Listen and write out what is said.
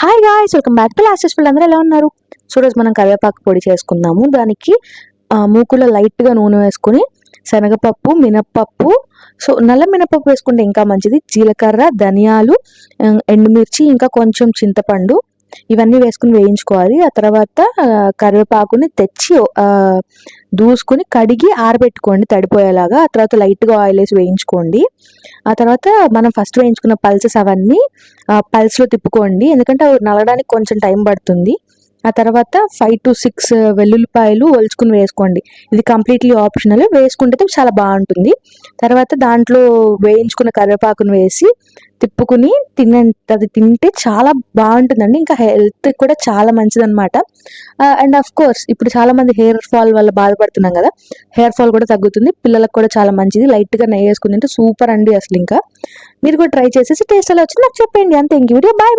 Hi guys, welcome back to last full. అందరూ ఎలా ఉన్నారు? సో రోజు మనం కరివేపాకు పొడి చేసుకుందాము. దానికి మూకులో లైట్గా నూనె వేసుకొని శనగపప్పు, మినప్పప్పు, సో నల్ల మినపప్పు వేసుకుంటే ఇంకా మంచిది, జీలకర్ర, ధనియాలు, ఎండుమిర్చి, ఇంకా కొంచెం చింతపండు, ఇవన్నీ వేసుకుని వేయించుకోవాలి. ఆ తర్వాత కరివేపాకుని తెచ్చి దూసుకుని కడిగి ఆరబెట్టుకోండి తడిపోయేలాగా. ఆ తర్వాత లైట్గా ఆయిల్ వేసి వేయించుకోండి. ఆ తర్వాత మనం ఫస్ట్ వేయించుకున్న పల్సెస్ అవన్నీ పల్స్లో తిప్పుకోండి, ఎందుకంటే అవి నలగడానికి కొంచెం టైం పడుతుంది. ఆ తర్వాత 5 to 6 వెల్లుల్లిపాయలు ఒలుచుకుని వేసుకోండి. ఇది కంప్లీట్లీ ఆప్షనల్, వేసుకుంటే చాలా బాగుంటుంది. తర్వాత దాంట్లో వేయించుకున్న కరివేపాకును వేసి తిప్పుకుని అది తింటే చాలా బాగుంటుందండి. ఇంకా హెల్త్ కూడా చాలా మంచిదన్నమాట. అండ్ ఆఫ్ కోర్స్ ఇప్పుడు చాలా మంది హెయిర్ ఫాల్ వల్ల బాధపడుతున్నాం కదా, హెయిర్ ఫాల్ కూడా తగ్గుతుంది. పిల్లలకు కూడా చాలా మంచిది. లైట్గా నెయ్యి వేసుకుని తింటే సూపర్ అండి. అసలు ఇంకా మీరు కూడా ట్రై చేసేసి టేస్ట్ ఎలా వచ్చింది నాకు చెప్పండి. అంతే, ఇంక వీడియో బాయ్ బాయ్.